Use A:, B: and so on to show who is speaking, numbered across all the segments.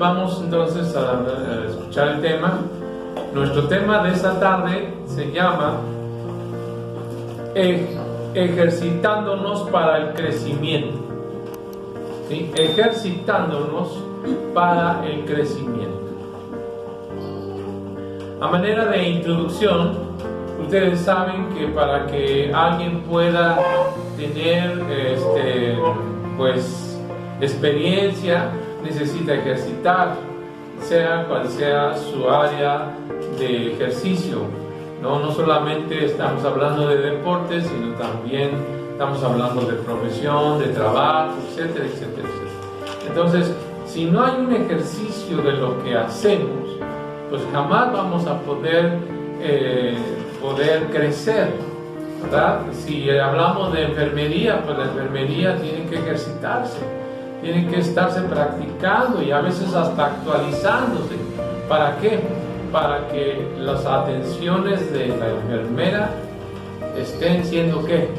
A: vamos entonces a escuchar el tema. Nuestro tema de esta tarde se llama ejercitándonos para el crecimiento. ¿Sí? Ejercitándonos para el crecimiento. A manera de introducción, ustedes saben que para que alguien pueda tener experiencia, necesita ejercitar, sea cual sea su área de ejercicio. No solamente estamos hablando de deportes, sino también estamos hablando de profesión, de trabajo, etcétera, etcétera, etcétera. Entonces, si no hay un ejercicio de lo que hacemos, pues jamás vamos a poder crecer, ¿verdad? Si hablamos de enfermería, pues la enfermería tiene que ejercitarse, tiene que estarse practicando y a veces hasta actualizándose. ¿Para qué? Para que las atenciones de la enfermera estén siendo ¿qué?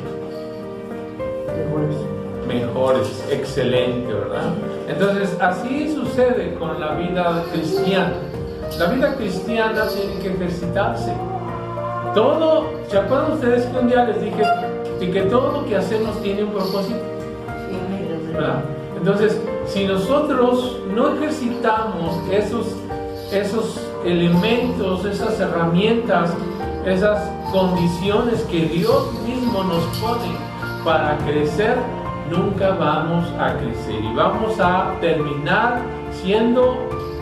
A: Mejores, excelente, ¿verdad? Entonces así sucede con la vida cristiana. La vida cristiana tiene que ejercitarse. Todo, ¿se acuerdan ustedes que un día les dije que todo lo que hacemos tiene un propósito? ¿Verdad? Entonces, si nosotros no ejercitamos esos elementos, esas herramientas, esas condiciones que Dios mismo nos pone para crecer, nunca vamos a crecer y vamos a terminar siendo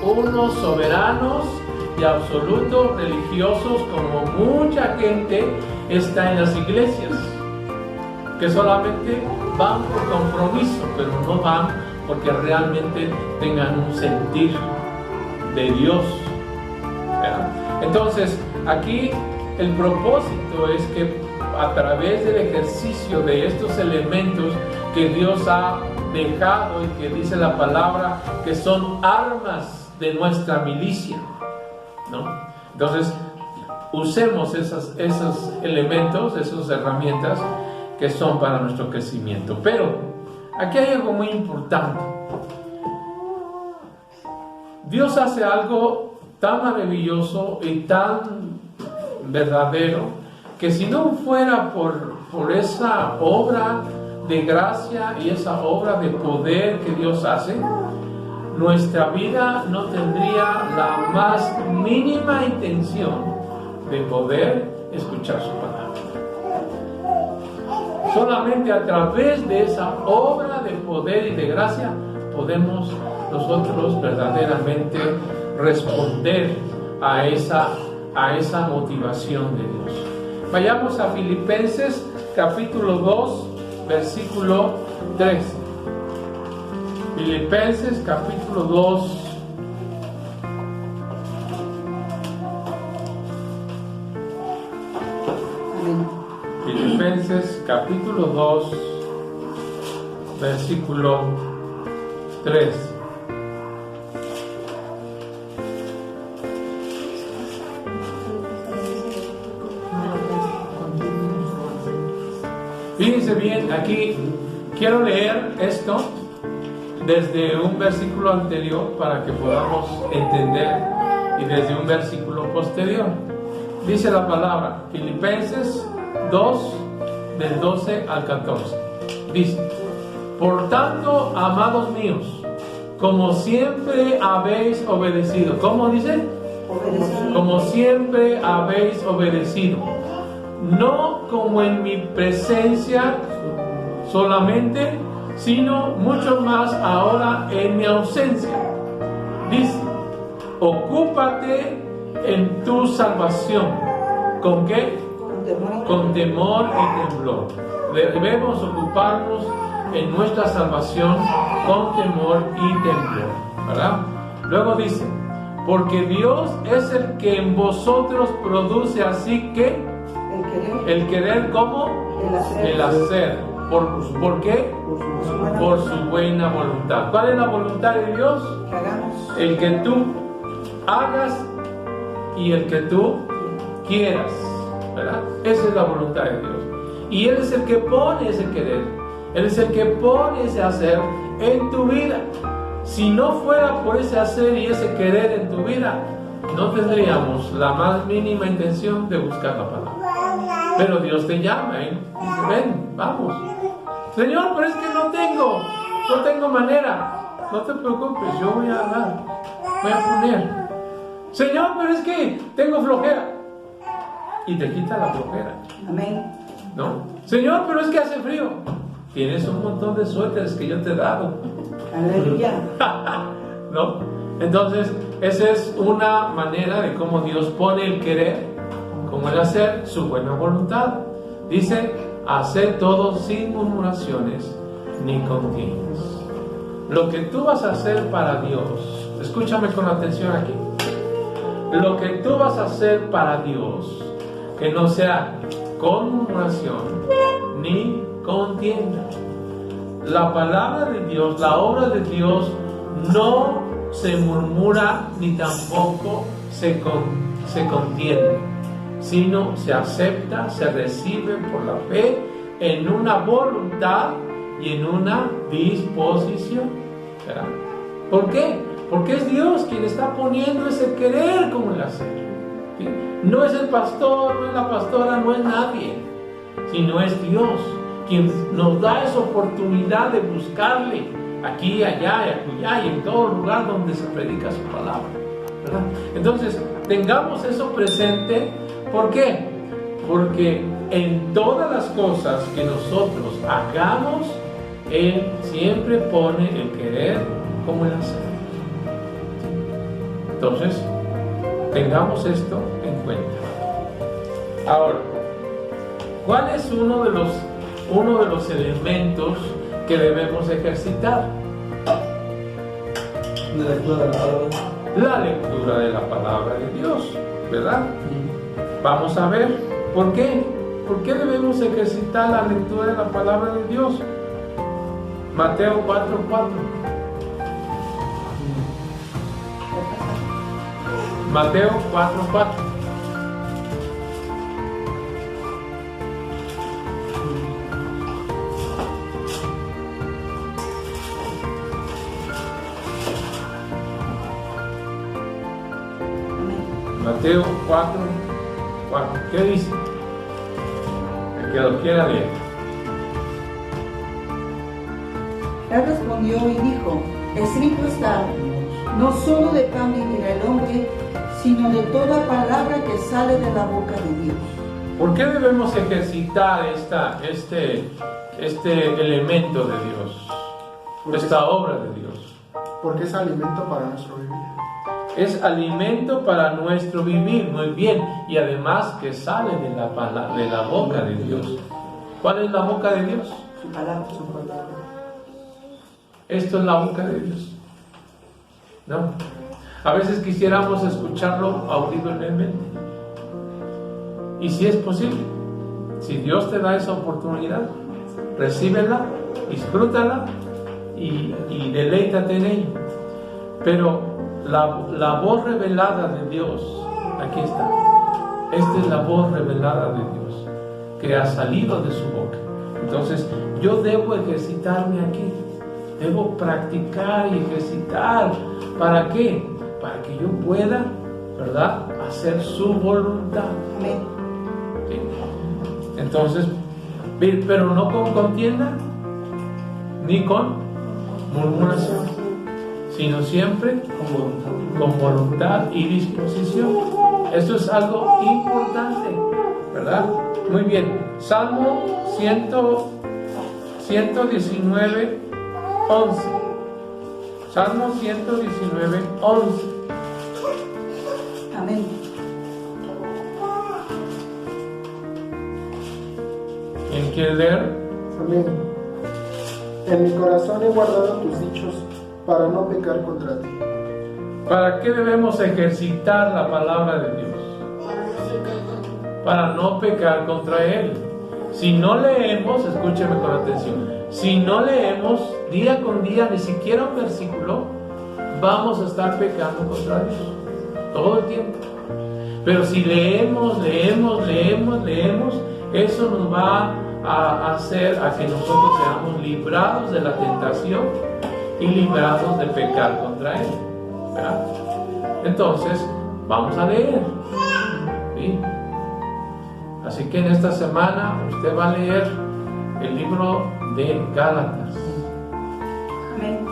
A: unos soberanos y absolutos religiosos, como mucha gente está en las iglesias, que solamente van por compromiso, pero no van porque realmente tengan un sentir de Dios, ¿verdad? Entonces, aquí el propósito es que a través del ejercicio de estos elementos que Dios ha dejado y que dice la palabra que son armas de nuestra milicia, ¿no? Entonces, usemos esos elementos, esas herramientas que son para nuestro crecimiento. Pero aquí hay algo muy importante. Dios hace algo tan maravilloso y tan verdadero que si no fuera por esa obra de gracia y esa obra de poder que Dios hace, nuestra vida no tendría la más mínima intención de poder escuchar su palabra. Solamente a través de esa obra de poder y de gracia podemos nosotros verdaderamente responder a esa motivación de Dios. Vayamos a Filipenses capítulo 2, versículo 3. Filipenses capítulo 2, Filipenses capítulo 2, versículo 3. Fíjense bien, aquí quiero leer esto desde un versículo anterior para que podamos entender y desde un versículo posterior. Dice la palabra, Filipenses 2, del 12 al 14. Dice: por tanto, amados míos, como siempre habéis obedecido. ¿Cómo dice? Obedecido. Como siempre habéis obedecido. No como en mi presencia solamente, sino mucho más ahora en mi ausencia. Dice: ocúpate en tu salvación. ¿Con qué? Con temor y temblor. Debemos ocuparnos en nuestra salvación con temor y temblor, ¿verdad? Luego dice: porque Dios es el que en vosotros produce así que el querer como el hacer. ¿Por qué? Por su buena voluntad. ¿Cuál es la voluntad de Dios? El que tú hagas y el que tú quieras, ¿verdad? Esa es la voluntad de Dios. Y Él es el que pone ese querer, Él es el que pone ese hacer en tu vida. Si no fuera por ese hacer y ese querer en tu vida, no tendríamos la más mínima intención de buscar la palabra. Pero Dios te llama, ¿eh? Dice, ven, vamos. Señor, pero es que no tengo manera. No te preocupes, yo voy a dar, voy a poner. Señor, pero es que tengo flojera. Y te quita la flojera.
B: Amén.
A: ¿No? Señor, pero es que hace frío. Tienes un montón de suéteres que yo te he dado.
B: Aleluya.
A: ¿No? Entonces, esa es una manera de cómo Dios pone el querer, como el hacer, su buena voluntad. Dice, hacer todo sin murmuraciones ni contiendas. Lo que tú vas a hacer para Dios, escúchame con atención aquí. Lo que tú vas a hacer para Dios, que no sea con murmuración ni contienda. La palabra de Dios, la obra de Dios, no se murmura ni tampoco se contiende, sino se acepta, se recibe por la fe en una voluntad y en una disposición. ¿Verdad? ¿Por qué? Porque es Dios quien está poniendo ese querer como el hacer. ¿Sí? No es el pastor, no es la pastora, no es nadie, sino es Dios quien nos da esa oportunidad de buscarle aquí, allá y acullá y en todo lugar donde se predica su palabra, ¿verdad? Entonces, tengamos eso presente. ¿Por qué? Porque en todas las cosas que nosotros hagamos, Él siempre pone el querer como el hacer. Entonces, tengamos esto en cuenta. Ahora, ¿cuál es uno de los elementos que debemos ejercitar?
C: La lectura de la palabra.
A: La lectura de la palabra de Dios, ¿verdad? Vamos a ver, ¿por qué? ¿Por qué debemos ejercitar la lectura de la palabra de Dios? Mateo 4:4. Mateo 4:4. Mateo 4:4. ¿Qué dice? El que lo quiera leer.
B: Él respondió y dijo, escrito está, no solo de pan vivirá el hombre, sino de toda palabra que sale de la boca de Dios.
A: ¿Por qué debemos ejercitar este elemento de Dios? Esta obra de Dios.
C: Porque es alimento para nuestro vivir.
A: Es alimento para nuestro vivir, muy bien, y además que sale de la boca de Dios. ¿Cuál es la boca de Dios?
B: Su palabra.
C: Su palabra.
A: Esto es la boca de Dios, ¿no? A veces quisiéramos escucharlo audiblemente. Y si es posible, si Dios te da esa oportunidad, recíbela, disfrútala y deleítate en ella. Pero la voz revelada de Dios, aquí está. Esta es la voz revelada de Dios que ha salido de su boca. Entonces, yo debo ejercitarme aquí. Debo practicar y ejercitar. ¿Para qué? Para que yo pueda, ¿verdad?, hacer su voluntad.
B: Amén.
A: ¿Sí? Entonces, pero no con contienda ni con murmuración, sino siempre con voluntad y disposición. Esto es algo importante, ¿verdad? Muy bien. Salmo 119, 11. Salmo 119, 11.
B: Amén.
A: ¿Quién quiere leer?
C: Amén. En mi corazón he guardado tus dichos para no pecar contra ti.
A: ¿Para qué debemos ejercitar la palabra de Dios? Para no pecar contra Él. Si no leemos, escúcheme con atención, si no leemos día con día ni siquiera un versículo, vamos a estar pecando contra Dios todo el tiempo. Pero si leemos, eso nos va a hacer a que nosotros seamos librados de la tentación y librados de pecar contra Él. ¿Verdad? Entonces, vamos a leer. ¿Sí? Así que en esta semana usted va a leer el libro de Gálatas.
B: Amén.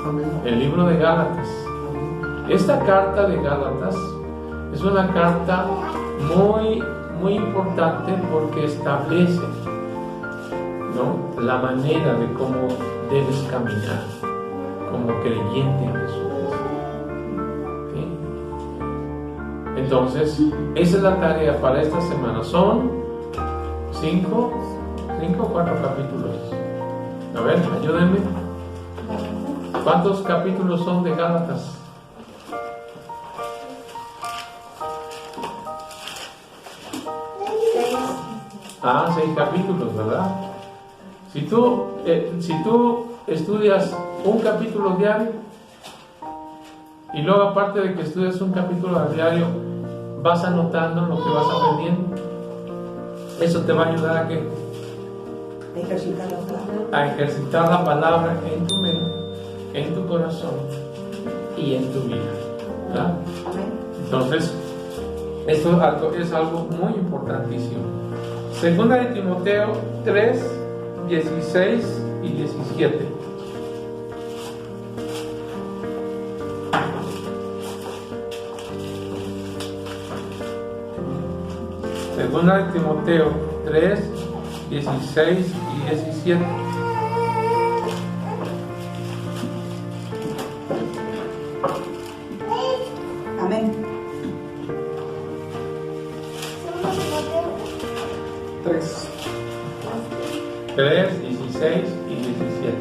A: El libro de Gálatas. Esta carta de Gálatas es una carta muy, muy importante porque establece, ¿no?, la manera de cómo debes caminar como creyente en Jesús. ¿Sí? Entonces, esa es la tarea para esta semana. Son 5 o 4 capítulos. A ver, ayúdenme. ¿Cuántos capítulos son de Gálatas? Ah, 6 capítulos, ¿verdad? Si tú estudias un capítulo diario y luego aparte de que estudias un capítulo diario vas anotando lo que vas aprendiendo, eso te va a ayudar ¿a qué?
B: Ejercitar la palabra.
A: A ejercitar la palabra en tu mente, en tu corazón y en tu vida, ¿verdad?
B: Amén.
A: Entonces, esto es algo muy importantísimo. Segunda de Timoteo 3, 16 y 17. Segunda de Timoteo 3, 16 y 17.
B: Amén.
A: 3, 16 y 17.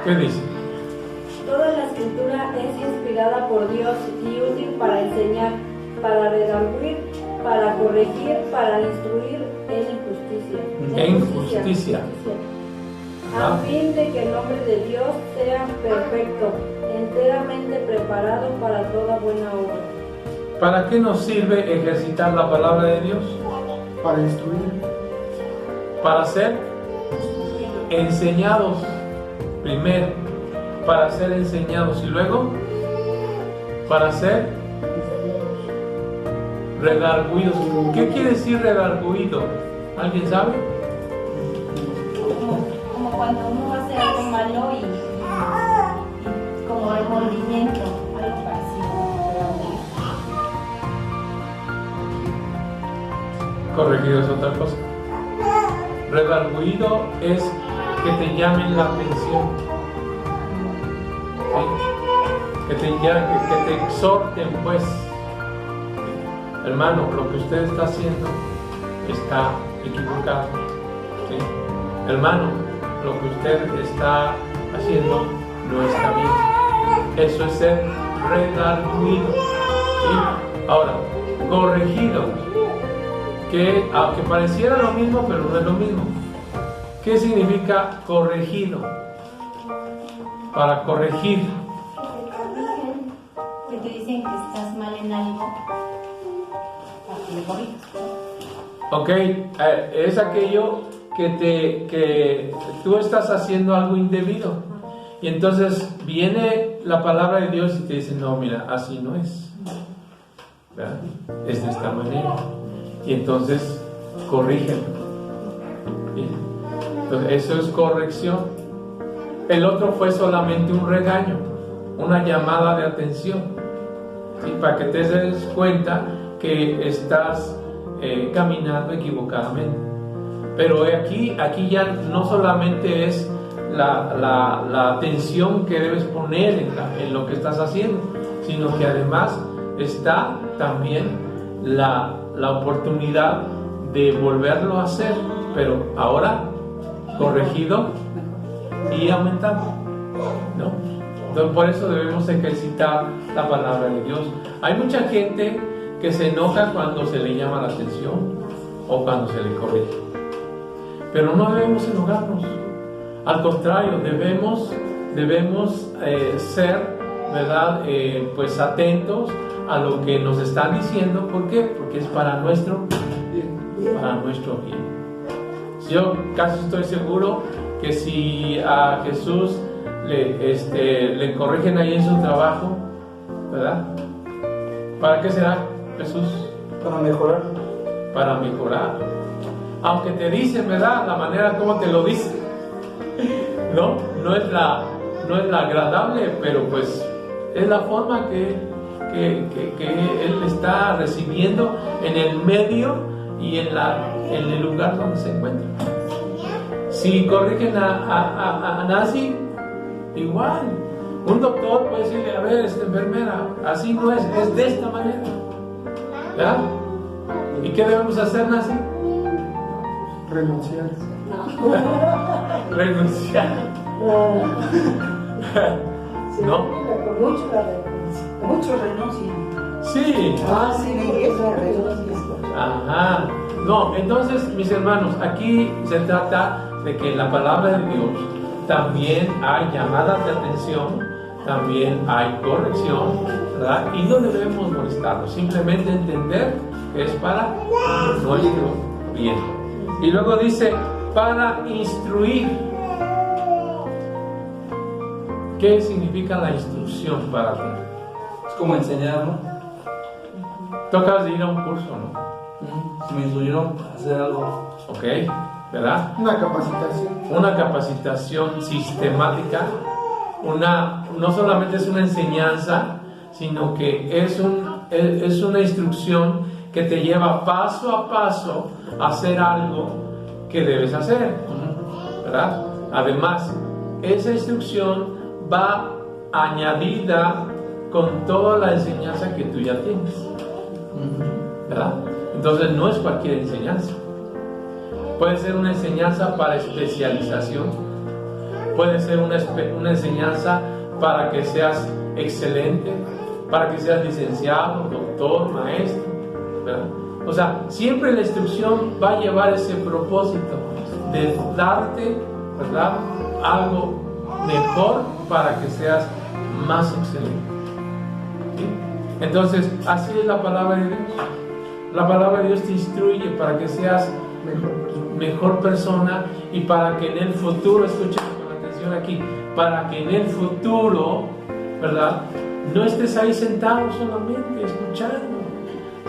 A: ¿Qué dice?
D: Toda la escritura es inspirada por Dios y útil para enseñar, para redarguir, para corregir, para instruir en justicia. A fin de que el hombre de Dios sea perfecto, enteramente preparado para toda buena obra.
A: ¿Para qué nos sirve ejercitar la palabra de Dios?
C: Para instruir.
A: Para ser enseñados primero, para ser enseñados y luego para ser redarguidos. ¿Qué quiere decir redarguido? ¿Alguien sabe?
E: Como cuando uno hace algo malo y como remordimiento, algo parecido.
A: Corregido es otra cosa. Redarguido es que te llamen la atención, ¿sí? Que te exhorten, pues, hermano, lo que usted está haciendo está equivocado, ¿sí? Hermano, lo que usted está haciendo no está bien. Eso es ser redarguido, ¿sí? Ahora, corregido, que aunque pareciera lo mismo, pero no es lo mismo. ¿Qué significa corregido? Para corregir.
E: Que te dicen que estás mal en algo, para que lo corrijas.
A: Ok, es aquello que tú estás haciendo algo indebido. Y entonces viene la palabra de Dios y te dice, no, mira, así no es. ¿Verdad? Es de esta manera. Y entonces corrígelo. ¿Sí? Entonces eso es corrección. El otro fue solamente un regaño, una llamada de atención, ¿sí? Para que te des cuenta que estás caminando equivocadamente. Pero aquí ya no solamente es la atención que debes poner en lo que estás haciendo, sino que además está también la oportunidad de volverlo a hacer, pero ahora corregido y aumentando, ¿no? Entonces por eso debemos ejercitar la palabra de Dios. Hay mucha gente que se enoja cuando se le llama la atención o cuando se le corrige, pero no debemos enojarnos. Al contrario, debemos ser, ¿verdad? Pues atentos a lo que nos están diciendo. ¿Por qué? Porque es para nuestro bien. Yo casi estoy seguro que si a Jesús le corrigen ahí en su trabajo, ¿verdad? ¿Para qué será Jesús?
C: Para mejorar.
A: Para mejorar. Aunque te dicen, ¿verdad? La manera como te lo dicen, no es la agradable, pero pues es la forma que él está recibiendo en el medio y en el lugar donde se encuentra. Si corrigen a Nancy, igual. Un doctor puede decirle, a ver, enfermera, así no es de esta manera. ¿Verdad? ¿Y qué debemos hacer, Nancy?
C: Renunciar.
A: Renunciar. ¿No?
B: Muchos renuncian.
A: Sí.
B: Sí, la iglesia renuncia.
A: Ajá. No, entonces, mis hermanos, aquí se trata de que en la palabra de Dios también hay llamadas de atención, también hay corrección, ¿verdad? Y no debemos molestarnos, simplemente entender que es para nuestro bien. Y luego dice, para instruir. ¿Qué significa la instrucción para ti?
F: Es como enseñar, ¿no?
A: Tú acabas de ir a un curso, ¿no?
F: Me instruyeron para hacer algo.
A: Ok, ¿verdad?
C: Una capacitación.
A: Una capacitación sistemática, no solamente es una enseñanza, sino que es una instrucción que te lleva paso a paso a hacer algo que debes hacer, ¿verdad? Además, esa instrucción va añadida con toda la enseñanza que tú ya tienes, ¿verdad? Entonces no es cualquier enseñanza. Puede ser una enseñanza para especialización, puede ser una enseñanza para que seas excelente, para que seas licenciado, doctor, maestro, ¿verdad? O sea, siempre la instrucción va a llevar ese propósito de darte, ¿verdad?, algo mejor para que seas más excelente. ¿Sí? Entonces, así es la palabra de Dios. La palabra de Dios te instruye para que seas mejor persona y para que en el futuro, escuchen con atención aquí, para que en el futuro, ¿verdad?, no estés ahí sentado solamente escuchando,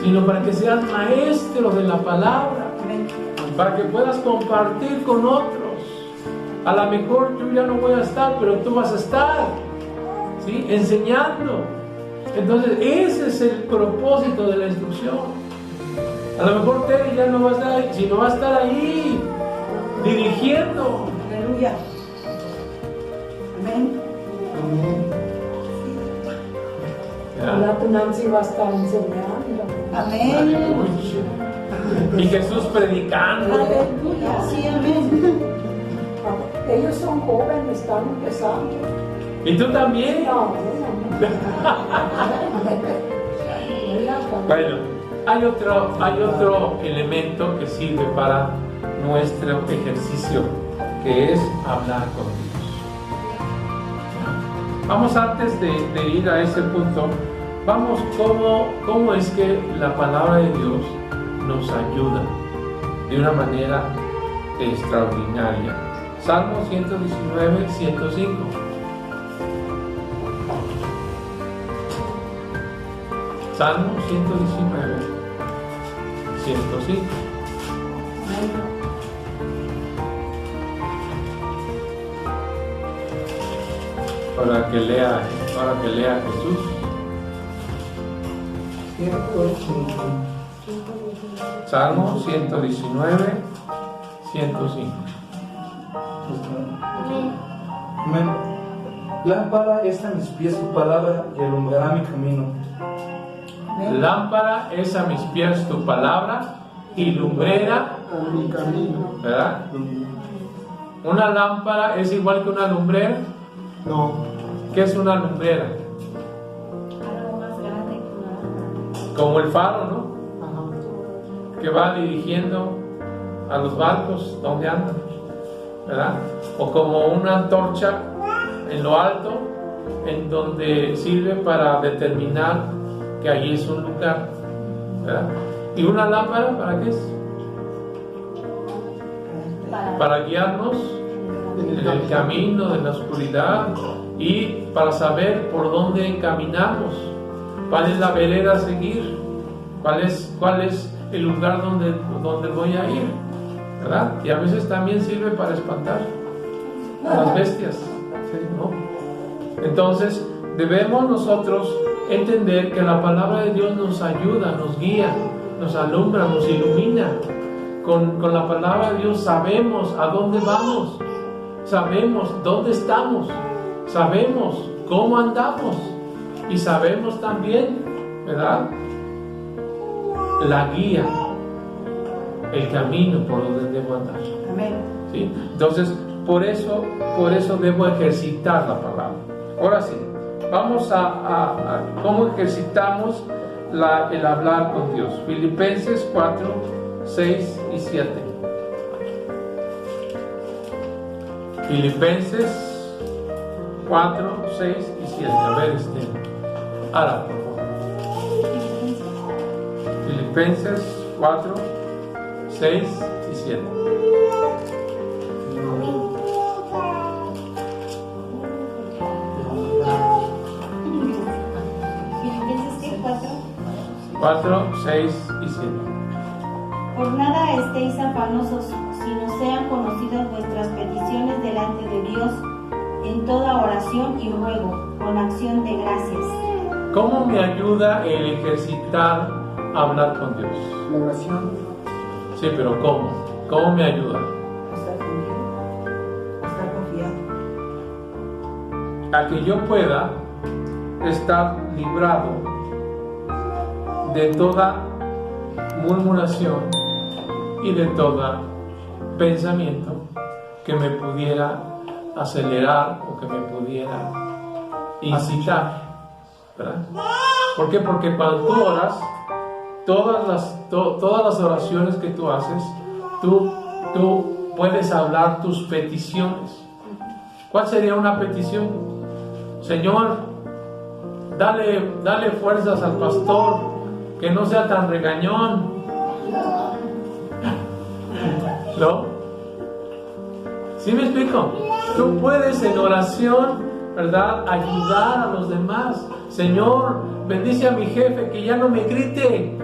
A: sino para que seas maestro de la palabra, para que puedas compartir con otros. A lo mejor yo ya no voy a estar, pero tú vas a estar, ¿sí?, enseñando. Entonces ese es el propósito de la instrucción. A lo mejor Terry ya no va a estar ahí, sino va a estar ahí dirigiendo.
B: Aleluya. Amén.
G: La Nancy va a estar enseñando.
B: Amén.
A: Aleluya. Y Jesús predicando.
B: Aleluya. Sí, amén.
G: Ellos son jóvenes, están empezando.
A: Y tú también.
G: No.
A: Bueno, hay otro elemento que sirve para nuestro ejercicio, que es hablar con Dios. Vamos, antes de ir a ese punto, vamos cómo es que la palabra de Dios nos ayuda de una manera extraordinaria. Salmo 119, 105. Salmo 119, 105. Para que lea Jesús. Salmo 119, 105.
F: Amén. Lámpara es a mis pies tu palabra y alumbrará mi camino.
A: Lámpara es a mis pies tu palabra y lumbrera
C: A mi camino.
A: ¿verdad? Una lámpara es igual que una lumbrera.
C: No.
A: ¿Qué es una lumbrera?
E: Algo más grande que una.
A: Como el faro, ¿no?
C: Ajá.
A: Que va dirigiendo a los barcos donde andan, ¿verdad? O como una antorcha en lo alto, en donde sirve para determinar que allí es un lugar, ¿verdad? ¿Y una lámpara para qué es? para guiarnos en el camino de la oscuridad y para saber por dónde encaminarnos, cuál es la vereda a seguir, cuál es el lugar donde voy a ir, ¿verdad? Y a veces también sirve para espantar a las bestias, ¿no? Entonces debemos nosotros entender que la palabra de Dios nos ayuda, nos guía, nos alumbra, nos ilumina. Con la palabra de Dios sabemos a dónde vamos, sabemos dónde estamos, sabemos cómo andamos y sabemos también, ¿verdad?, la guía, el camino por donde debo andar.
B: Amén.
A: ¿Sí? Entonces, por eso debo ejercitar la palabra. Ahora sí, vamos a cómo ejercitamos el hablar con Dios. Filipenses 4, 6 y 7. Filipenses 4, 6 y 7. A ver, Ara, por favor. Filipenses 4, 6 y 7.
E: Filipenses
A: 4, 6 y 7.
E: Por nada estéis afanosos, sino sean conocidas vuestras peticiones delante de Dios en toda oración y ruego, con acción de gracias.
A: ¿Cómo me ayuda el ejercitar hablar con Dios?
C: La oración.
A: Sí, pero ¿cómo? ¿Cómo me ayuda?
B: Estar confiado.
A: A que yo pueda estar librado de toda murmuración y de todo pensamiento que me pudiera acelerar o que me pudiera incitar, ¿verdad? ¿Por qué? Porque cuando tú oras, todas las oraciones que tú haces, tú puedes hablar tus peticiones. ¿Cuál sería una petición? Señor, dale fuerzas al pastor, que no sea tan regañón, ¿no? ¿Sí me explico? Tú puedes en oración, ¿verdad?, ayudar a los demás. Señor, bendice a mi jefe, que ya no me grite.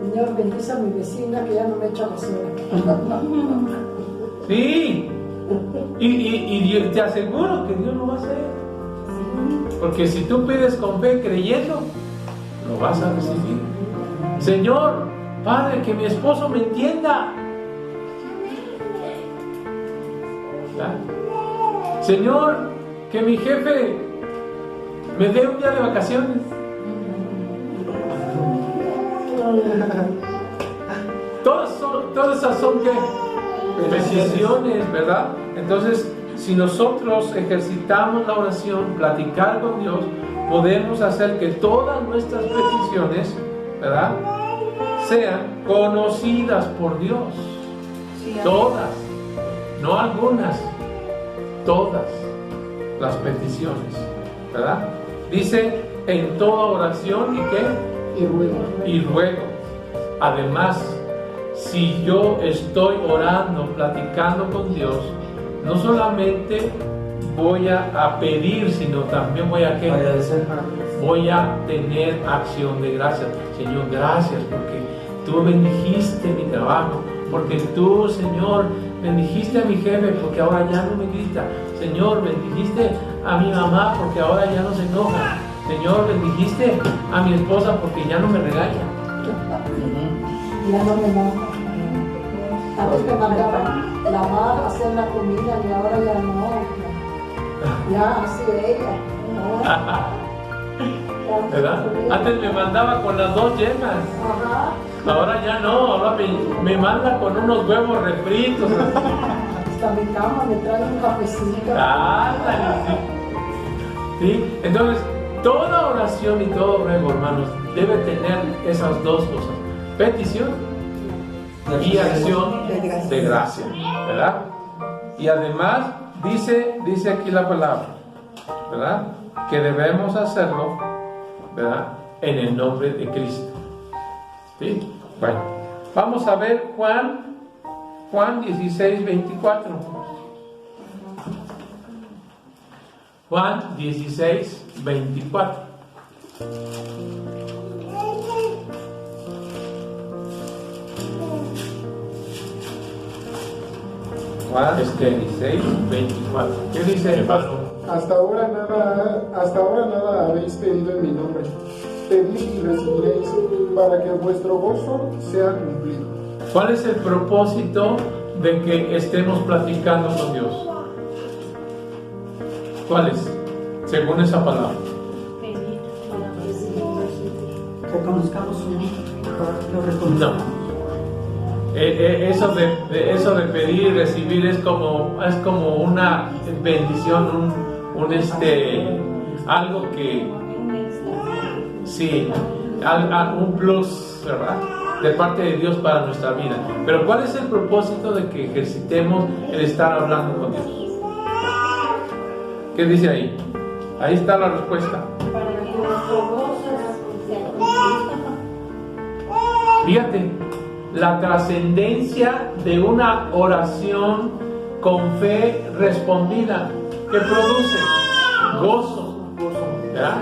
G: Señor, bendice a mi vecina que ya no me echa basura.
A: Sí, y te aseguro que Dios lo va a hacer. Porque si tú pides con fe creyendo, lo vas a recibir. Señor, Padre, que mi esposo me entienda. ¿Verdad? Señor, que mi jefe me dé un día de vacaciones. Todas esas son ¿qué? Peticiones, ¿verdad? Entonces, si nosotros ejercitamos la oración, platicar con Dios, podemos hacer que todas nuestras peticiones, ¿verdad?, sean conocidas por Dios. Todas, no algunas, todas las peticiones, ¿verdad? Dice en toda oración y qué? Y ruego. Además, si yo estoy orando, platicando con Dios, no solamente voy a pedir, sino también voy a ¿qué? Voy a tener acción de gracias. Señor, gracias porque tú bendijiste mi trabajo, porque tú, Señor, bendijiste a mi jefe porque ahora ya no me grita. Señor, bendijiste a mi mamá porque ahora ya no se enoja. Señor, bendijiste a mi esposa porque ya no me regaña.
G: Ya no me manda. Antes me mandaba lavar, hacer la comida y ahora ya no. Ya hace ella.
A: ¿Verdad? Antes me mandaba con las 2 yemas.
G: Ajá.
A: Ahora ya no, ahora me manda con unos huevos refritos.
G: Hasta mi cama me trae un cafecito.
A: Ándale, ¿sí? Entonces, toda oración y todo ruego, hermanos, debe tener esas dos cosas: petición y acción de gracia, ¿verdad? Y además, dice aquí la palabra, ¿verdad?, que debemos hacerlo, ¿verdad?, en el nombre de Cristo. ¿Sí? Bueno, Vamos a ver Juan 16, 24. Juan 16, 24. Juan 16, 24. ¿Qué dice el pastor?
C: Hasta ahora nada habéis pedido en mi nombre. Pedid y recibiréis, para que vuestro gozo sea cumplido.
A: ¿Cuál es el propósito de que estemos platicando con Dios? ¿Cuál es? Según esa palabra.
B: Que conozcamos su nombre, lo reconozcamos.
A: No. Eso de pedir y recibir es como una bendición, algo que sí, un plus, ¿verdad? De parte de Dios para nuestra vida. Pero ¿cuál es el propósito de que ejercitemos el estar hablando con Dios? ¿Qué dice ahí? Ahí está la respuesta.
D: Para que nuestro gozo sea cumplido.
A: Fíjate, la trascendencia de una oración con fe respondida, que produce gozo, ¿verdad?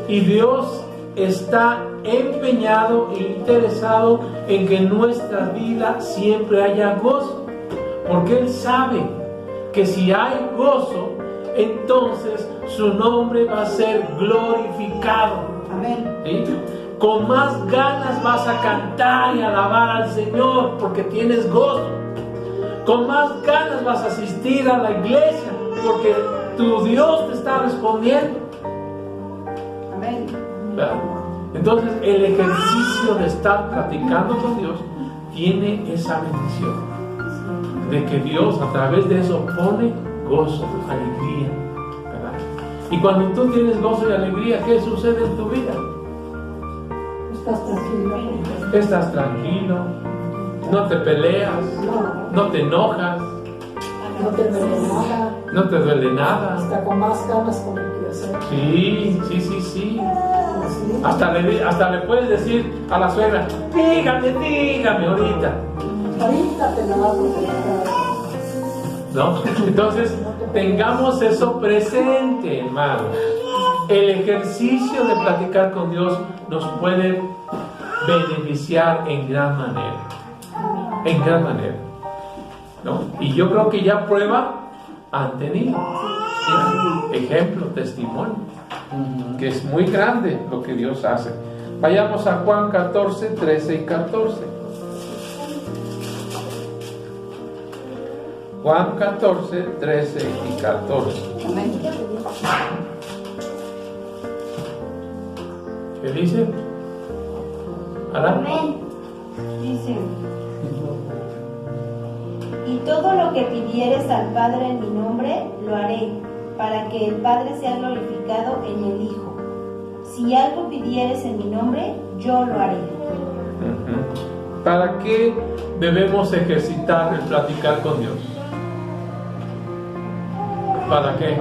A: Y Dios está empeñado e interesado en que en nuestra vida siempre haya gozo, porque Él sabe que si hay gozo, entonces su nombre va a ser glorificado.
B: Amén.
A: ¿Sí? Con más ganas vas a cantar y alabar al Señor porque tienes gozo. Con más ganas vas a asistir a la iglesia porque tu Dios te está respondiendo.
B: Amén.
A: ¿Verdad? Entonces el ejercicio de estar platicando con Dios tiene esa bendición de que Dios a través de eso pone gozo, alegría, ¿verdad? Y cuando tú tienes gozo y alegría, ¿qué sucede en tu vida?
G: Estás tranquilo.
A: Estás tranquilo, no te peleas, no te enojas,
G: No te duele nada.
A: no te duele nada.
G: Hasta con más ganas con el que hacer.
A: Sí.
G: Así.
A: Hasta le puedes decir a la suegra, dígame ahorita.
G: Ahorita te la vas a preparar.
A: ¿No? Entonces, tengamos eso presente, hermanos. El ejercicio de platicar con Dios nos puede beneficiar en gran manera. En gran manera. ¿No? Y yo creo que ya prueba han tenido. ¿Sí? Ejemplo, testimonio. Que es muy grande lo que Dios hace. Vayamos a Juan 14, 13 y 14. Juan 14, 13 y 14.
B: Amén.
A: ¿Qué dice? ¿Hará?
E: Amén. Dice: y todo lo que pidieres al Padre en mi nombre, lo haré, para que el Padre sea glorificado en el Hijo. Si algo pidieres en mi nombre, yo lo haré.
A: ¿Para qué debemos ejercitar el platicar con Dios? ¿Para qué?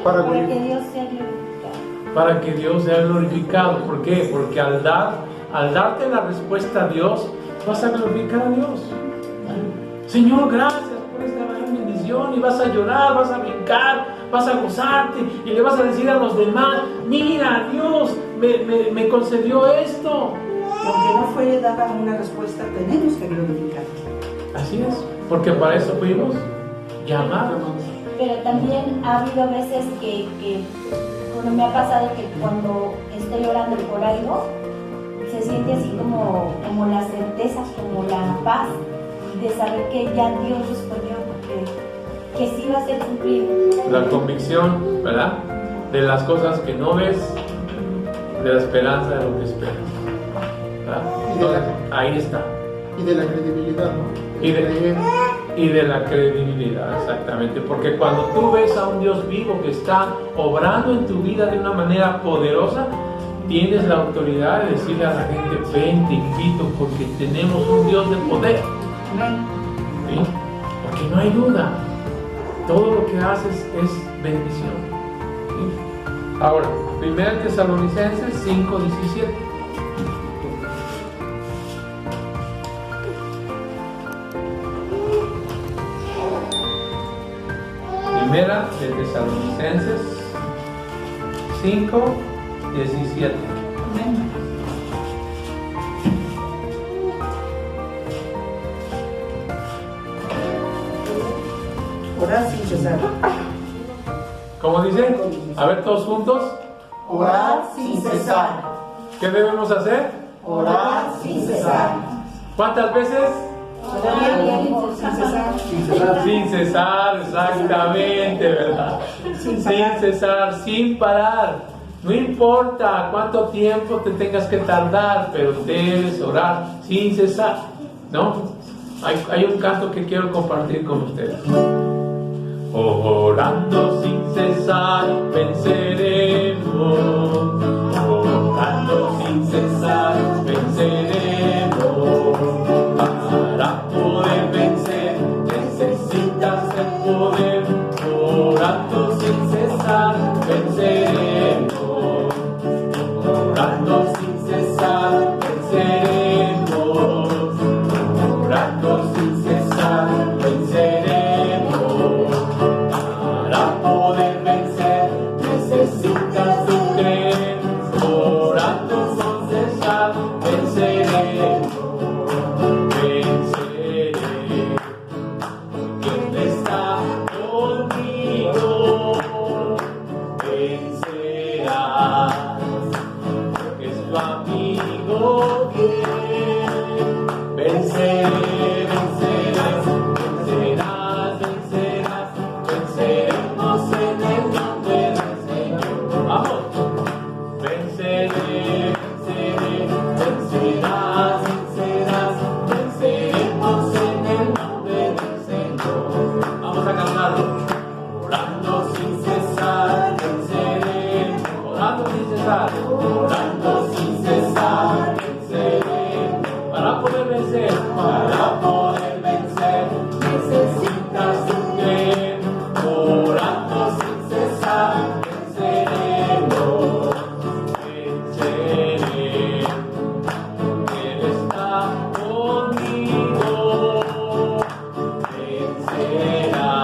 C: Para
E: Para que Dios sea glorificado.
A: Para que Dios sea glorificado. ¿Por qué? Porque al darte la respuesta a Dios, vas a glorificar a Dios. Señor, gracias por esta gran bendición. Y vas a llorar, vas a brincar, vas a gozarte y le vas a decir a los demás: mira, Dios me concedió esto.
B: Y aunque no fue dada una respuesta, tenemos que glorificar.
A: Así es, porque para eso fuimos llamados.
E: Pero también ha habido veces que bueno, me ha pasado que cuando estoy orando por algo, se siente así como la certeza, como la paz de saber que ya Dios respondió, que sí va a ser cumplido.
A: La convicción, ¿verdad? De las cosas que no ves, de la esperanza de lo que esperas. ¿Verdad? Entonces, ahí está.
C: Y de la credibilidad, ¿no?
A: Y de la credibilidad, exactamente. Porque cuando tú ves a un Dios vivo que está obrando en tu vida de una manera poderosa, tienes la autoridad de decirle a la gente: ven, te invito, porque tenemos un Dios de poder. ¿Sí? Porque no hay duda, todo lo que haces es bendición. ¿Sí? Ahora, 1 Tesalonicenses 5:17. Primera de Tesalonicenses 5:17.
B: Amén. Orar sin cesar.
A: ¿Cómo dice? A ver, todos juntos.
B: Orar sin cesar.
A: ¿Qué debemos hacer?
B: Orar sin cesar.
A: ¿Cuántas veces?
B: Sin cesar.
A: Sin cesar, exactamente, ¿verdad? Sin cesar, sin parar. No importa cuánto tiempo te tengas que tardar, pero debes orar sin cesar, ¿no? Hay un canto que quiero compartir con ustedes. Orando sin cesar venceremos. Orando sin cesar venceremos. Para poder vencer necesitas el poder. Orando sin cesar venceremos. Orando sin cesar venceremos. Orando sin cesar venceremos. Para poder vencer necesitas tu creer. Orando sin cesar venceremos. Venceré, porque Él está conmigo. Vencerás, porque es tu amigo fiel. Venceré, vencerás, vencerás, vencerás, venceremos en el nombre del Señor. Vamos. Venceré, venceré, vencerás, vencerás, venceremos en el nombre del Señor. Vamos a cantarlo. Orando sin cesar, venceré. Orando sin cesar, orando sin cesar, venceré. Para poder vencer, necesitas tu creer. Orando sin cesar, venceremos. Venceré, Él está conmigo. Vencerá,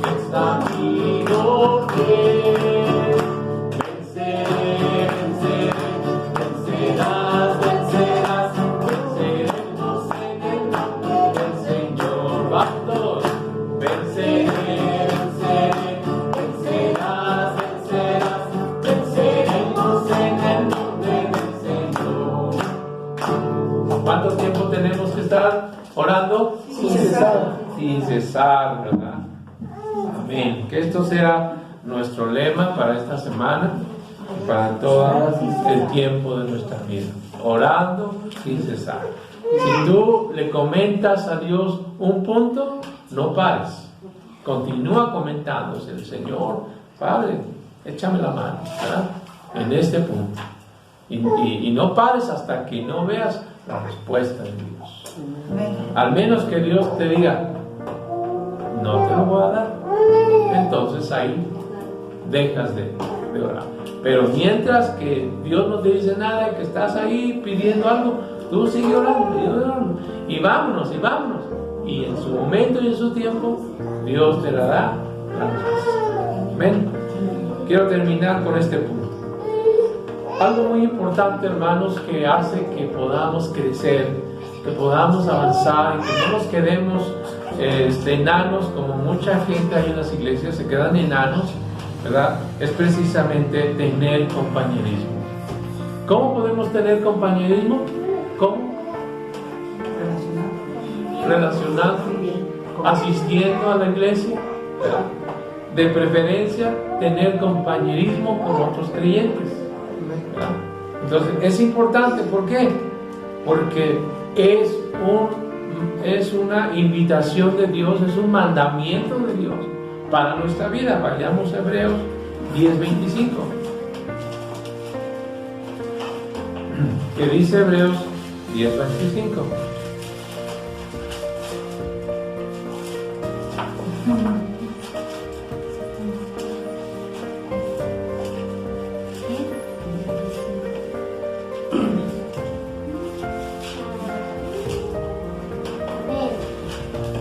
A: que está amigo fiel. Venceré, venceré, vencerás, vencerás, venceremos en el nombre del Señor. Vamos todos. Venceré, venceré, vencerás, vencerás, venceremos en el nombre del Señor. ¿Cuánto tiempo tenemos que estar orando?
C: Sin cesar.
A: Sin cesar, ¿verdad? Amén. Que esto sea nuestro lema para esta semana y para todo el tiempo de nuestra vida. Orando sin cesar. Si tú le comentas a Dios un punto, no pares. Continúa comentándose el Señor, Padre, échame la mano, ¿verdad? En este punto. Y no pares hasta que no veas la respuesta de Dios. Al menos que Dios te diga, no te lo voy a dar. Entonces ahí dejas de orar. Pero mientras que Dios no te dice nada y que estás ahí pidiendo algo, tú sigue orando. Y vámonos, y vámonos. Y en su momento y en su tiempo, Dios te la da la respuesta. Amén. Quiero terminar con este punto. Algo muy importante, hermanos, que hace que podamos crecer, que podamos avanzar y que no nos quedemos enanos, como mucha gente ahí en las iglesias se quedan enanos, ¿verdad? Es precisamente tener compañerismo. ¿Cómo podemos tener compañerismo? ¿Cómo? Relacionando, asistiendo a la iglesia, ¿verdad? De preferencia, tener compañerismo con otros creyentes, ¿verdad? Entonces, es importante, ¿por qué? Porque es una invitación de Dios, es un mandamiento de Dios para nuestra vida. Vayamos a Hebreos 10:25. ¿Qué dice Hebreos 10:25?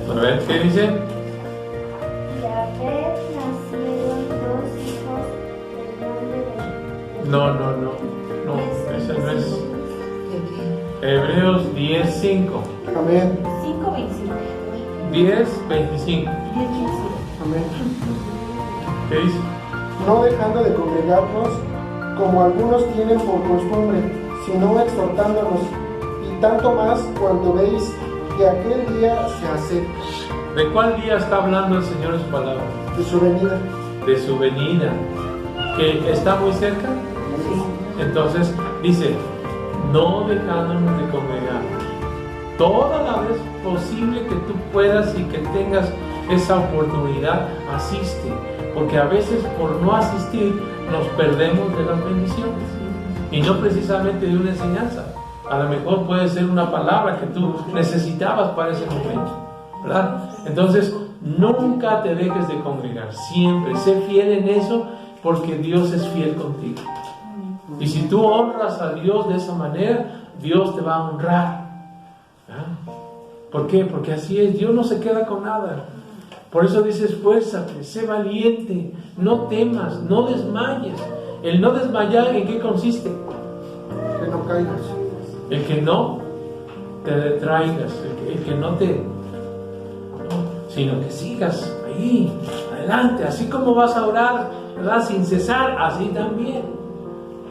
A: A ver, ¿qué dice?
E: Haber nacieron dos hijos del nombre de...
A: No, ese no es. Hebreos 10:5.
C: Amén.
E: 5:25.
A: 10:25.
C: Amén.
A: ¿Qué dice?
C: No dejando de congregarnos, como algunos tienen por costumbre, sino exhortándonos, y tanto más cuando veis que aquel día se acerca.
A: ¿De cuál día está hablando el Señor en su palabra?
C: De su venida.
A: De su venida. ¿Que está muy cerca? Entonces dice, no dejándonos de congregarnos. Toda la vez posible que tú puedas y que tengas esa oportunidad, asiste. Porque a veces por no asistir nos perdemos de las bendiciones. Y no precisamente de una enseñanza. A lo mejor puede ser una palabra que tú necesitabas para ese momento, ¿verdad? Entonces, nunca te dejes de congregar. Siempre sé fiel en eso, porque Dios es fiel contigo. Y si tú honras a Dios de esa manera, Dios te va a honrar. ¿Ah? ¿Por qué? Porque así es. Dios no se queda con nada. Por eso dice, esfuérzate, sé valiente, no temas, no desmayes. El no desmayar, ¿en qué consiste?
C: Que no caigas.
A: El que no te detraigas, el que no te... sino que sigas ahí, adelante, así como vas a orar, ¿verdad? Sin cesar, así también,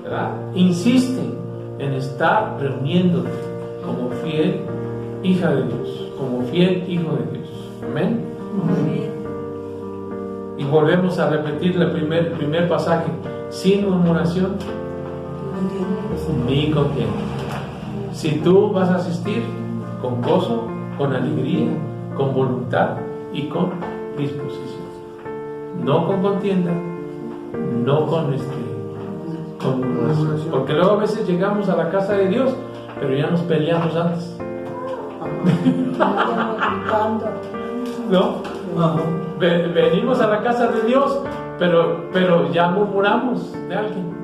A: ¿verdad? Insiste en estar reuniéndote como fiel hija de Dios, como fiel hijo de Dios. Amén. Y volvemos a repetir el primer pasaje: sin murmuración ni contienda. Si tú vas a asistir con gozo, con alegría, con voluntad y con disposición, no con contienda, no con murmuración. Porque luego a veces llegamos a la casa de Dios, pero ya nos peleamos antes. ¿No? Venimos a la casa de Dios, pero ya murmuramos de alguien,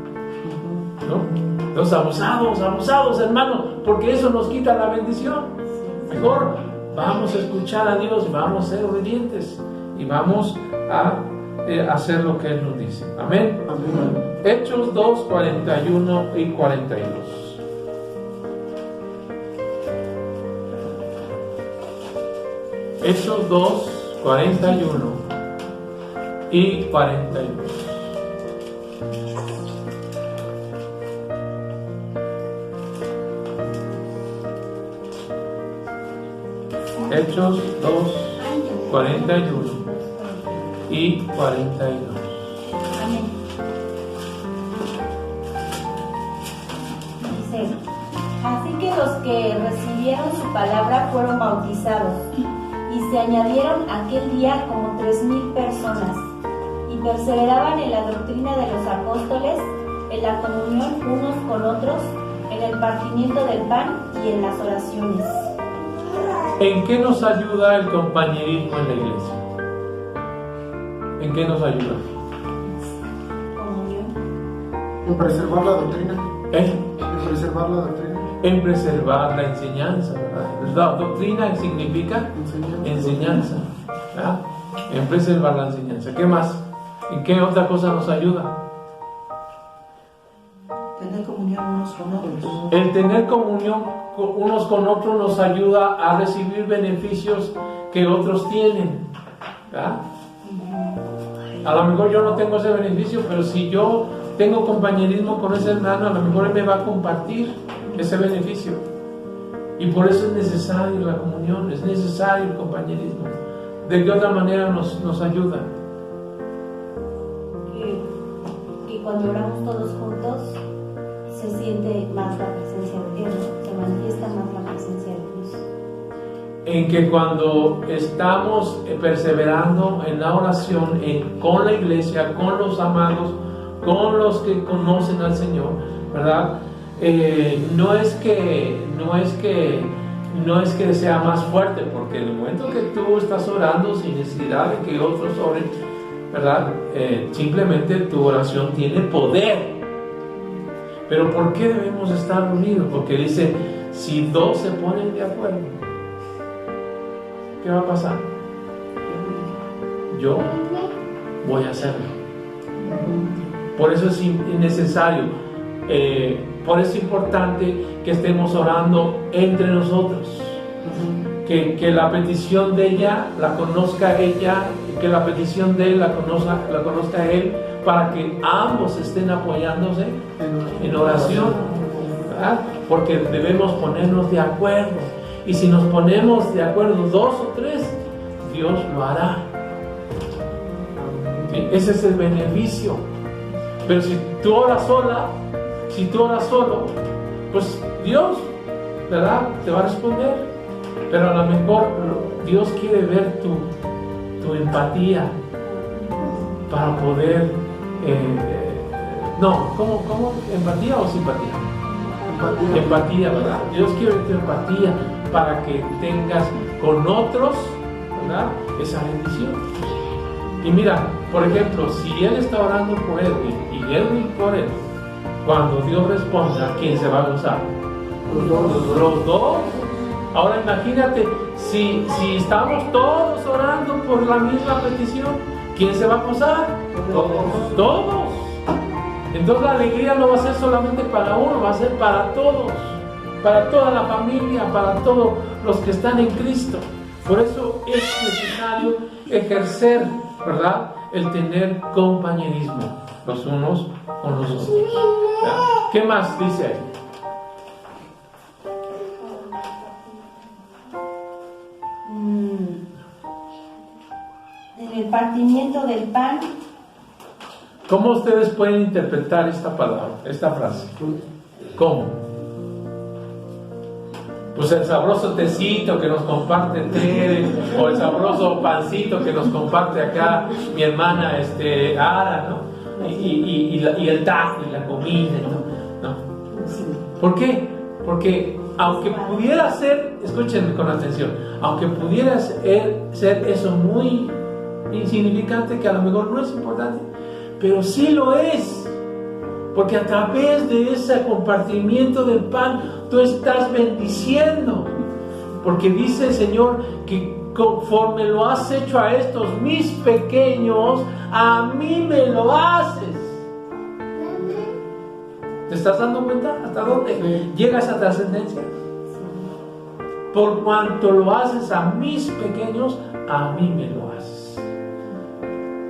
A: ¿no? Entonces, abusados, hermanos, porque eso nos quita la bendición. Mejor vamos a escuchar a Dios, vamos a ser obedientes y vamos a hacer lo que Él nos dice. Amén. Amén. Hechos 2, 41 y 42. Hechos 2, 41 y 42. Hechos 2, 41 y 42.
E: Amén. Dice, así que los que recibieron su palabra fueron bautizados, y se añadieron aquel día como 3,000 personas, y perseveraban en la doctrina de los apóstoles, en la comunión unos con otros, en el partimiento del pan y en las oraciones.
A: ¿En qué nos ayuda el compañerismo en la iglesia? ¿En qué nos ayuda?
E: Comunión.
C: En preservar la doctrina.
A: En
C: preservar la doctrina.
A: En preservar la enseñanza, ¿verdad? La doctrina significa enseñanza, ¿verdad? En preservar la enseñanza. ¿Qué más? ¿En qué otra cosa nos ayuda?
B: Tener comunión unos con otros.
A: El tener comunión unos con otros nos ayuda a recibir beneficios que otros tienen, ¿verdad? A lo mejor yo no tengo ese beneficio, pero si yo tengo compañerismo con ese hermano, a lo mejor él me va a compartir ese beneficio. Y por eso es necesario la comunión, es necesario el compañerismo. ¿De qué otra manera nos ayuda?
E: Que cuando oramos todos juntos se siente más la presencia de Dios, se manifiesta más la presencia de Dios.
A: En que cuando estamos perseverando en la oración, con la iglesia, con los amados, con los que conocen al Señor, ¿verdad? No es que sea más fuerte, porque en el momento que tú estás orando sin necesidad de que otros oren, ¿verdad? Simplemente tu oración tiene poder. Pero ¿por qué debemos estar unidos? Porque dice, si dos se ponen de acuerdo, ¿qué va a pasar? yo voy a hacerlo. Por eso es necesario, por eso es importante que estemos orando entre nosotros. Que la petición de ella la conozca ella, que la petición de él la conozca él, para que ambos estén apoyándose en oración, ¿verdad? Porque debemos ponernos de acuerdo, y si nos ponemos de acuerdo 2 o 3, Dios lo hará. ¿Sí? Ese es el beneficio. Pero si tú oras sola, si tú oras solo, pues Dios, ¿verdad?, te va a responder. Pero a lo mejor Dios quiere ver tu empatía para poder... ¿cómo? ¿Empatía o simpatía? Empatía, ¿verdad? Dios quiere ver tu empatía para que tengas con otros, ¿verdad?, esa bendición. Y mira, por ejemplo, si él está orando por Edwin y Edwin por él, cuando Dios responda, ¿quién se va a gozar? Los dos. Ahora imagínate, si estamos todos orando por la misma petición, ¿quién se va a gozar? Todos. Entonces la alegría no va a ser solamente para uno, va a ser para todos, para toda la familia, para todos los que están en Cristo. Por eso es necesario ejercer, ¿verdad?, el tener compañerismo los unos con los otros. ¿Ya? ¿Qué más dice ahí?
E: En el partimiento del pan.
A: ¿Cómo ustedes pueden interpretar esta palabra, esta frase? ¿Cómo? Pues el sabroso tecito que nos comparte Tere, o el sabroso pancito que nos comparte acá mi hermana Ara, ¿no? Y el taco y la comida, ¿no? ¿Por qué? Porque aunque pudiera ser, escúchenme con atención, aunque pudiera ser eso muy insignificante, que a lo mejor no es importante, pero sí lo es, porque a través de ese compartimiento del pan tú estás bendiciendo, porque dice el Señor que conforme lo has hecho a estos mis pequeños, a mí me lo haces. ¿Te estás dando cuenta hasta dónde llega esa trascendencia? Por cuanto lo haces a mis pequeños, a mí me lo haces.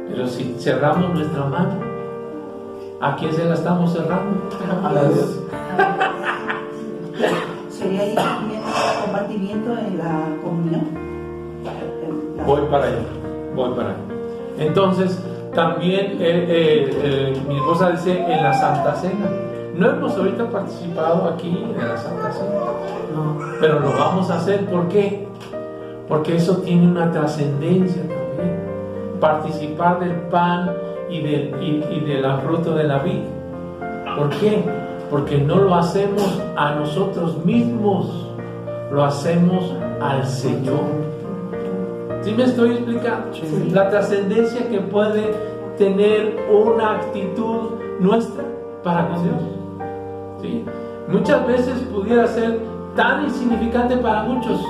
A: Pero si cerramos nuestra mano, ¿a quién se la estamos cerrando? A Dios.
B: ¿Sería ahí compartimiento en la comunión?
A: Voy para allá. Entonces, también mi esposa dice en la Santa Cena. No hemos ahorita participado aquí en la Santa Cena, pero lo vamos a hacer. ¿Por qué? Porque eso tiene una trascendencia también. Participar del pan y del fruto de la vid. ¿Por qué? Porque no lo hacemos a nosotros mismos, lo hacemos al Señor. ¿Sí me estoy explicando? Sí. La trascendencia que puede tener una actitud nuestra para con Dios. ¿Sí? Muchas veces pudiera ser tan insignificante para muchos,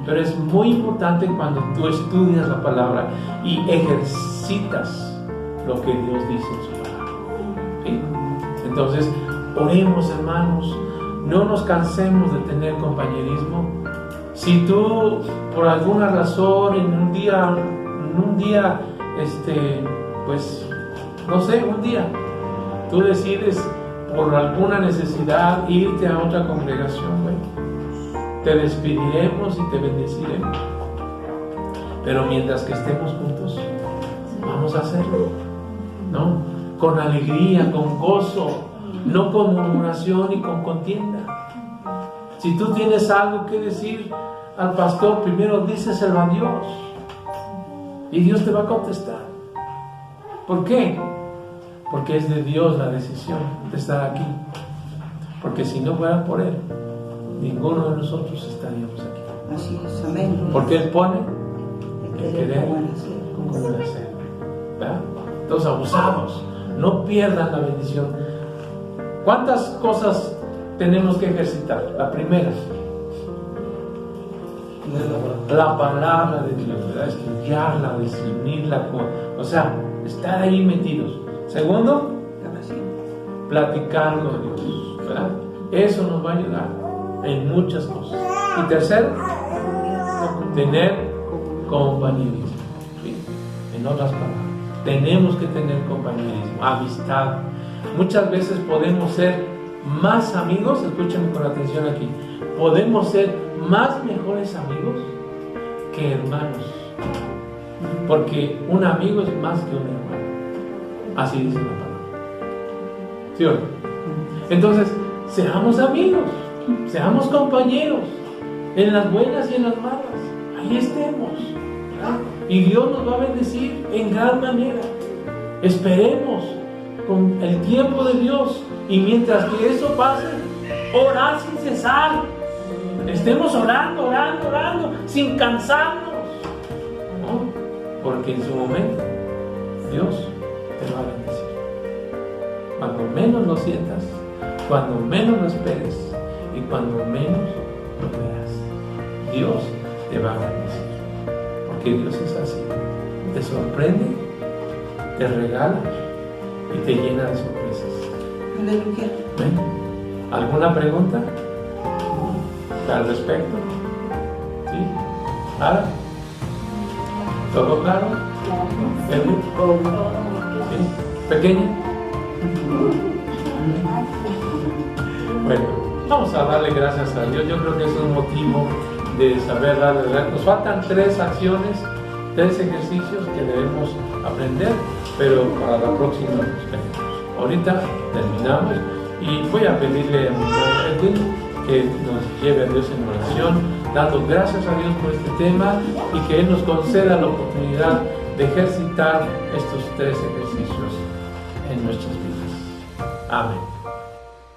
A: pero es muy importante cuando tú estudias la palabra y ejercitas lo que Dios dice en su palabra. ¿Sí? Entonces, oremos, hermanos, no nos cansemos de tener compañerismo. Si tú, por alguna razón, en un día, pues, no sé, un día, tú decides por alguna necesidad irte a otra congregación, bueno, te despediremos y te bendeciremos. Pero mientras que estemos juntos, vamos a hacerlo, ¿no? Con alegría, con gozo, no con murmuración y con contienda. Si tú tienes algo que decir al pastor, primero díselo a Dios y Dios te va a contestar. ¿Por qué? Porque es de Dios la decisión de estar aquí. Porque si no fuera por Él, ninguno de nosotros estaríamos aquí.
B: Así es, amén.
A: Porque Él pone el querer como el hacer. ¿Verdad? Entonces, abusados, no pierdan la bendición. ¿Cuántas cosas tenemos que ejercitar? La primera, La palabra de Dios, ¿verdad? Estudiarla, discernirla, o sea, estar ahí metidos. Segundo, platicar con Dios, ¿verdad? Eso nos va a ayudar en muchas cosas. Y tercero, tener compañerismo. ¿Sí? En otras palabras, tenemos que tener compañerismo, amistad. Muchas veces podemos ser más amigos, escúchenme con atención aquí, podemos ser más mejores amigos que hermanos, porque un amigo es más que un hermano, así dice la palabra, ¿sí o no? Entonces, seamos amigos, seamos compañeros, en las buenas y en las malas, ahí estemos, ¿verdad? Y Dios nos va a bendecir en gran manera. Esperemos con el tiempo de Dios, y mientras que eso pase, orar sin cesar. Estemos orando, sin cansarnos, ¿no? Porque en su momento Dios te va a bendecir. Cuando menos lo sientas, cuando menos lo esperes y cuando menos lo veas, Dios te va a bendecir. Porque Dios es así, te sorprende, te regala y te llena de sorpresas.
B: Aleluya.
A: ¿Alguna pregunta al respecto? ¿Sí? ¿Ahora? ¿Todo claro? ¿Sí? ¿Pequeña? Bueno, vamos a darle gracias a Dios. Yo creo que es un motivo de saber darle gracias. Nos faltan 3 acciones, 3 ejercicios que debemos aprender, pero para la próxima los tenemos. Ahorita terminamos y voy a pedirle a mi hermano Edwin que nos lleve a Dios en oración, dando gracias a Dios por este tema y que Él nos conceda la oportunidad de ejercitar estos 3 ejercicios en nuestras vidas. Amén.